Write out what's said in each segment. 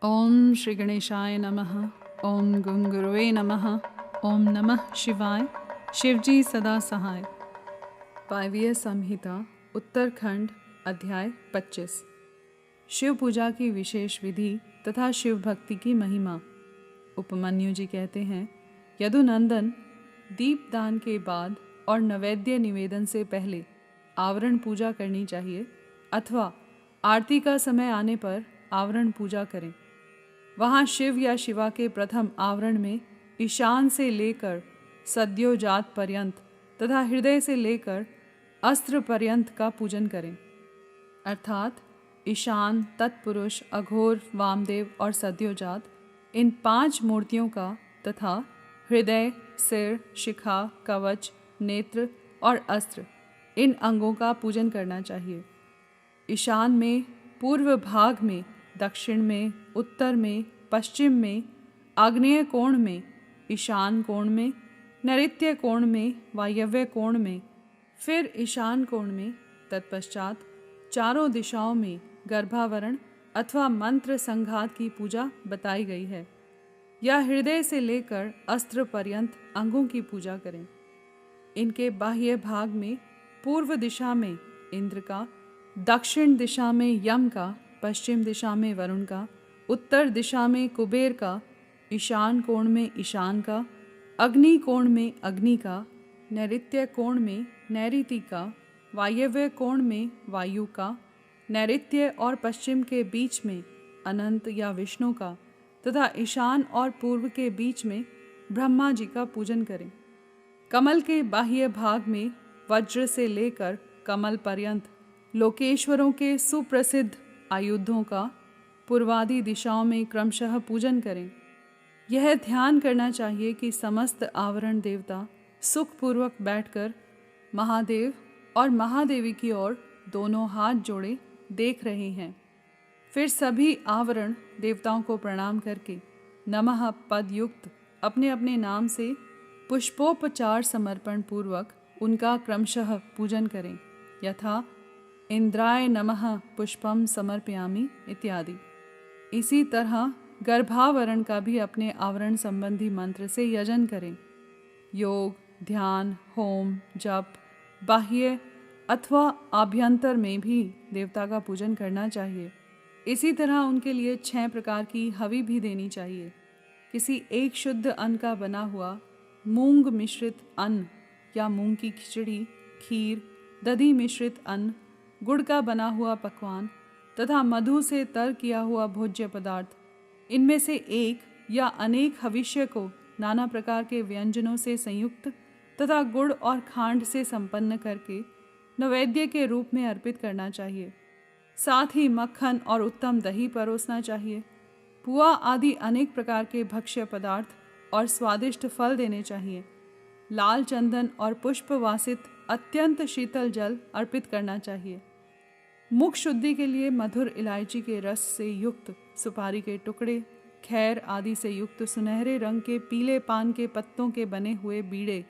ओम श्री गणेशाय नमः। ओम गुरुवे नमः। ओम नमः शिवाय। शिवजी सदा सहाय। वायव्य संहिता उत्तरखंड अध्याय 25। शिव पूजा की विशेष विधि तथा शिव भक्ति की महिमा। उपमन्यु जी कहते हैं, यदुनंदन, दीपदान के बाद और नैवेद्य निवेदन से पहले आवरण पूजा करनी चाहिए अथवा आरती का समय आने पर आवरण पूजा करें। वहाँ शिव या शिवा के प्रथम आवरण में ईशान से लेकर सद्योजात पर्यंत तथा हृदय से लेकर अस्त्र पर्यंत का पूजन करें। अर्थात ईशान, तत्पुरुष, अघोर, वामदेव और सद्योजात, इन 5 मूर्तियों का तथा हृदय, सिर, शिखा, कवच, नेत्र और अस्त्र, इन अंगों का पूजन करना चाहिए। ईशान में, पूर्व भाग में, दक्षिण में, उत्तर में, पश्चिम में, आग्नेय कोण में, ईशान कोण में, नैऋत्य कोण में, वायव्य कोण में, फिर ईशान कोण में, तत्पश्चात चारों दिशाओं में गर्भावरण अथवा मंत्र संघात की पूजा बताई गई है। या हृदय से लेकर अस्त्र पर्यंत अंगों की पूजा करें। इनके बाह्य भाग में पूर्व दिशा में इंद्र का, दक्षिण दिशा में यम का, पश्चिम दिशा में वरुण का, उत्तर दिशा में कुबेर का, ईशान कोण में ईशान का, अग्नि कोण में अग्नि का, नैऋत्य कोण में नैऋति का, वायव्य कोण में वायु का, नैऋत्य और पश्चिम के बीच में अनंत या विष्णु का तथा ईशान और पूर्व के बीच में ब्रह्मा जी का पूजन करें। कमल के बाह्य भाग में वज्र से लेकर कमल पर्यंत लोकेश्वरों के सुप्रसिद्ध आयुधों का पूर्वादि दिशाओं में क्रमशः पूजन करें। यह ध्यान करना चाहिए कि समस्त आवरण देवता सुखपूर्वक बैठकर महादेव और महादेवी की ओर दोनों हाथ जोड़े देख रहे हैं। फिर सभी आवरण देवताओं को प्रणाम करके नमः पद युक्त अपने अपने नाम से पुष्पोपचार समर्पण पूर्वक उनका क्रमशः पूजन करें। यथा इंद्राय नमः पुष्पम समर्पयामि इत्यादि। इसी तरह गर्भावरण का भी अपने आवरण संबंधी मंत्र से यजन करें। योग, ध्यान, होम, जप, बाह्य अथवा आभ्यंतर में भी देवता का पूजन करना चाहिए। इसी तरह उनके लिए 6 प्रकार की हवि भी देनी चाहिए। किसी एक शुद्ध अन्न का बना हुआ मूंग मिश्रित अन्न या मूंग की खिचड़ी, खीर, दधी मिश्रित अन्न, गुड़ का बना हुआ पकवान तथा मधु से तर किया हुआ भोज्य पदार्थ, इनमें से एक या अनेक हविष्य को नाना प्रकार के व्यंजनों से संयुक्त तथा गुड़ और खांड से संपन्न करके नैवेद्य के रूप में अर्पित करना चाहिए। साथ ही मक्खन और उत्तम दही परोसना चाहिए। पुआ आदि अनेक प्रकार के भक्ष्य पदार्थ और स्वादिष्ट फल देने चाहिए। लाल चंदन और पुष्प वासित अत्यंत शीतल जल अर्पित करना चाहिए। मुख शुद्धि के लिए मधुर इलायची के रस से युक्त सुपारी के टुकड़े, खैर आदि से युक्त सुनहरे रंग के पीले पान के पत्तों के बने हुए बीड़े,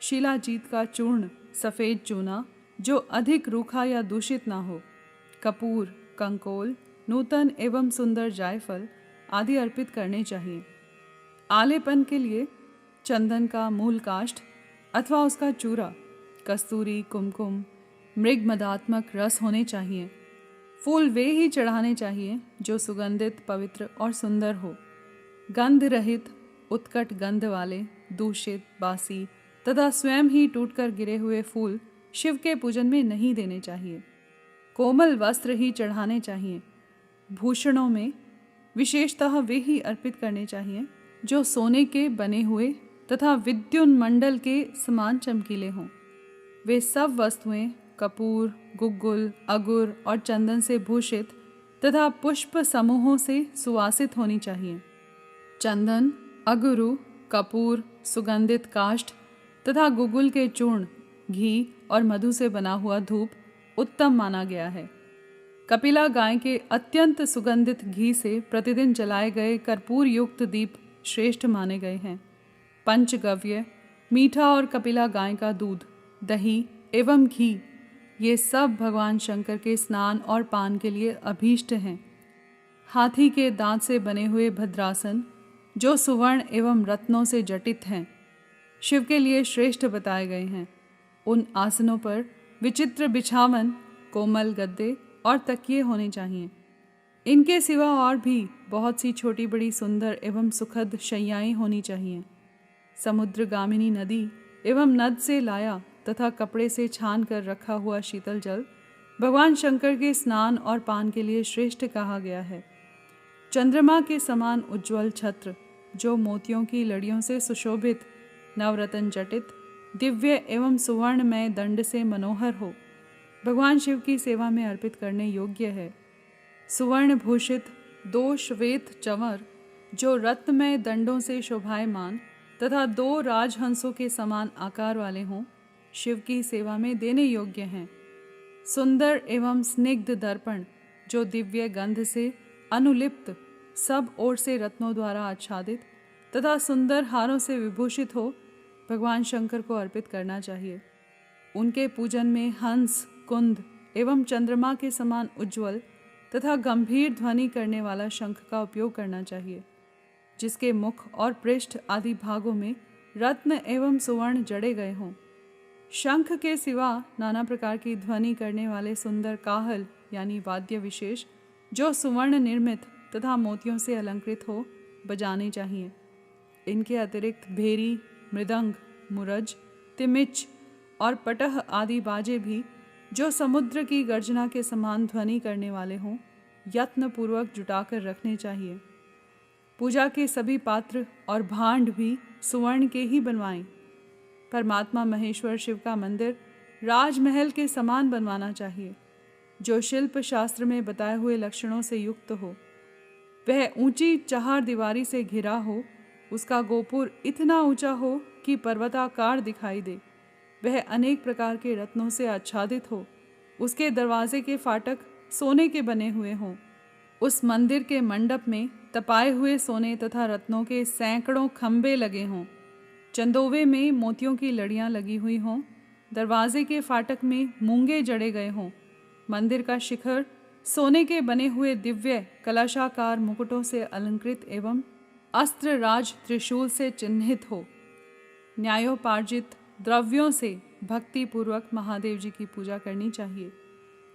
शिलाजीत का चूर्ण, सफ़ेद चूना जो अधिक रूखा या दूषित ना हो, कपूर, कंकोल, नूतन एवं सुंदर जायफल आदि अर्पित करने चाहिए। आलेपन के लिए चंदन का मूल काष्ठ अथवा उसका चूरा, कस्तूरी, कुमकुम, मृगमदात्मक रस होने चाहिए। फूल वे ही चढ़ाने चाहिए जो सुगंधित, पवित्र और सुंदर हो। गंध रहित, उत्कट गंध वाले, दूषित, बासी तथा स्वयं ही टूटकर गिरे हुए फूल शिव के पूजन में नहीं देने चाहिए। कोमल वस्त्र ही चढ़ाने चाहिए। भूषणों में विशेषतः वे ही अर्पित करने चाहिए जो सोने के बने हुए तथा विद्युन्मंडल के समान चमकीले हों। वे सब वस्तुएं कपूर, गुग्गुल, अगुर और चंदन से भूषित तथा पुष्प समूहों से सुवासित होनी चाहिए। चंदन, अगुरु, कपूर, सुगंधित काष्ठ तथा गुग्गुल के चूर्ण, घी और मधु से बना हुआ धूप उत्तम माना गया है। कपिला गाय के अत्यंत सुगंधित घी से प्रतिदिन जलाए गए कर्पूर युक्त दीप श्रेष्ठ माने गए हैं। पंचगव्य, मीठा और कपिला गाय का दूध, दही एवं घी, ये सब भगवान शंकर के स्नान और पान के लिए अभीष्ट हैं। हाथी के दांत से बने हुए भद्रासन जो सुवर्ण एवं रत्नों से जटित हैं, शिव के लिए श्रेष्ठ बताए गए हैं। उन आसनों पर विचित्र बिछावन, कोमल गद्दे और तकिए होने चाहिए। इनके सिवा और भी बहुत सी छोटी बड़ी सुंदर एवं सुखद शैयाएं होनी चाहिए। समुद्रगामिनी नदी एवं नद से लाया तथा कपड़े से छान कर रखा हुआ शीतल जल भगवान शंकर के स्नान और पान के लिए श्रेष्ठ कहा गया है। चंद्रमा के समान उज्ज्वल छत्र जो मोतियों की लड़ियों से सुशोभित, नवरत्न जटित, दिव्य एवं सुवर्णमय दंड से मनोहर हो, भगवान शिव की सेवा में अर्पित करने योग्य है। सुवर्ण भूषित 2 श्वेत चंवर जो रत्नमय दंडों से शोभायमान तथा 2 राजहंसों के समान आकार वाले हों, शिव की सेवा में देने योग्य हैं। सुंदर एवं स्निग्ध दर्पण जो दिव्य गंध से अनुलिप्त, सब ओर से रत्नों द्वारा आच्छादित तथा सुंदर हारों से विभूषित हो, भगवान शंकर को अर्पित करना चाहिए। उनके पूजन में हंस, कुंद एवं चंद्रमा के समान उज्ज्वल तथा गंभीर ध्वनि करने वाला शंख का उपयोग करना चाहिए, जिसके मुख और पृष्ठ आदि भागों में रत्न एवं सुवर्ण जड़े गए हों। शंख के सिवा नाना प्रकार की ध्वनि करने वाले सुंदर काहल यानी वाद्य विशेष जो सुवर्ण निर्मित तथा मोतियों से अलंकृत हो, बजाने चाहिए। इनके अतिरिक्त भेरी, मृदंग, मुरज, तिमिच और पटह आदि बाजे भी जो समुद्र की गर्जना के समान ध्वनि करने वाले हों, यत्नपूर्वक जुटाकर रखने चाहिए। पूजा के सभी पात्र और भांड भी सुवर्ण के ही बनवाएं। परमात्मा महेश्वर शिव का मंदिर राजमहल के समान बनवाना चाहिए, जो शिल्प शास्त्र में बताए हुए लक्षणों से युक्त हो। वह ऊंची 4 दीवारी से घिरा हो, उसका गोपुर इतना ऊंचा हो कि पर्वताकार दिखाई दे। वह अनेक प्रकार के रत्नों से आच्छादित हो, उसके दरवाजे के फाटक सोने के बने हुए हों। उस मंदिर के मंडप में तपाए हुए सोने तथा रत्नों के सैकड़ों खंभे लगे हों। चंदोवे में मोतियों की लड़ियां लगी हुई हों। दरवाजे के फाटक में मूंगे जड़े गए हों। मंदिर का शिखर सोने के बने हुए दिव्य कलशाकार मुकुटों से अलंकृत एवं अस्त्र राज त्रिशूल से चिन्हित हो। न्यायोपार्जित द्रव्यों से भक्ति पूर्वक महादेव जी की पूजा करनी चाहिए।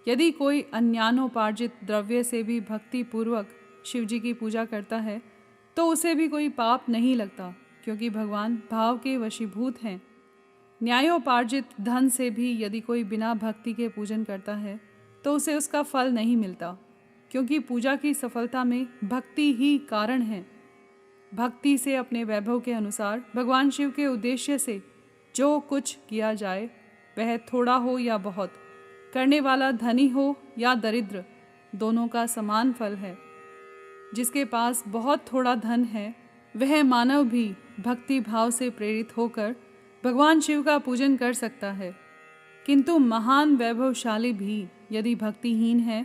यदि कोई अन्यानोपार्जित द्रव्य से भी भक्ति पूर्वक शिव जी की पूजा करता है तो उसे भी कोई पाप नहीं लगता, क्योंकि भगवान भाव के वशीभूत हैं। न्यायोपार्जित धन से भी यदि कोई बिना भक्ति के पूजन करता है तो उसे उसका फल नहीं मिलता, क्योंकि पूजा की सफलता में भक्ति ही कारण है। भक्ति से अपने वैभव के अनुसार भगवान शिव के उद्देश्य से जो कुछ किया जाए, वह थोड़ा हो या बहुत, करने वाला धनी हो या दरिद्र, दोनों का समान फल है। जिसके पास बहुत थोड़ा धन है, वह मानव भी भक्ति भाव से प्रेरित होकर भगवान शिव का पूजन कर सकता है, किंतु महान वैभवशाली भी यदि भक्तिहीन है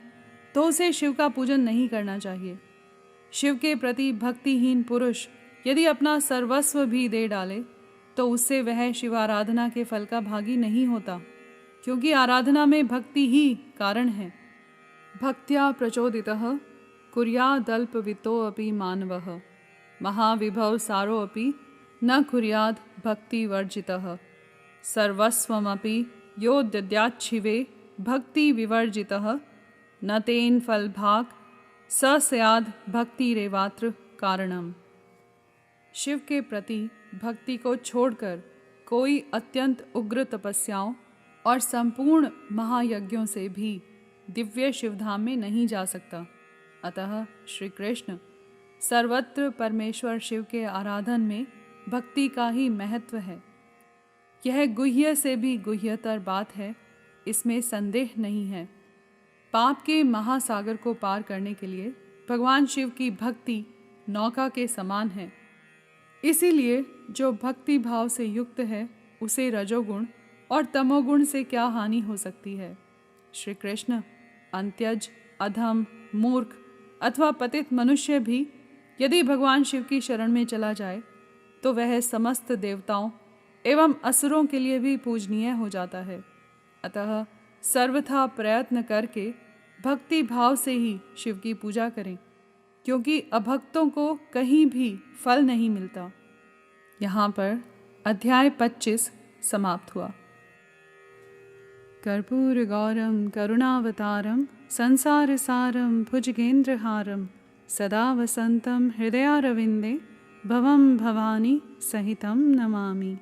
तो उसे शिव का पूजन नहीं करना चाहिए। शिव के प्रति भक्तिहीन पुरुष यदि अपना सर्वस्व भी दे डाले तो उससे वह शिव आराधना के फल का भागी नहीं होता, क्योंकि आराधना में भक्ति ही कारण है। भक्त्या प्रचोदितः कुर्यादल्पवित्तोऽपि मानवः महाविभव सारोऽपि न कुर्याद् भक्तिवर्जितः सर्वस्वमपि यो दद्याच्छिवे भक्ति विवर्जितः न तेन फलभाग स स्याद् भक्तिरेवात्र कारणम। शिव के प्रति भक्ति को छोड़कर कोई अत्यंत उग्र तपस्याओं और संपूर्ण महायज्ञों से भी दिव्य शिवधाम में नहीं जा सकता। अतः श्री कृष्ण सर्वत्र परमेश्वर शिव के आराधन में भक्ति का ही महत्व है। यह गुह्य से भी गुह्यतर बात है, इसमें संदेह नहीं है। पाप के महासागर को पार करने के लिए भगवान शिव की भक्ति नौका के समान है। इसीलिए जो भक्ति भाव से युक्त है उसे रजोगुण और तमोगुण से क्या हानि हो सकती है। श्री कृष्ण अंत्यज, अधम, मूर्ख अथवा पतित मनुष्य भी यदि भगवान शिव की शरण में चला जाए तो वह समस्त देवताओं एवं असुरों के लिए भी पूजनीय हो जाता है। अतः सर्वथा प्रयत्न करके भक्ति भाव से ही शिव की पूजा करें। क्योंकि अभक्तों को कहीं भी फल नहीं मिलता। यहाँ पर अध्याय 25 समाप्त हुआ। कर्पूर गौरम करुणावतारम संसार सारम भुजगेंद्रहारम सदा वसंतम हृदयारविंदे भवम भवानी सहितम नमामि।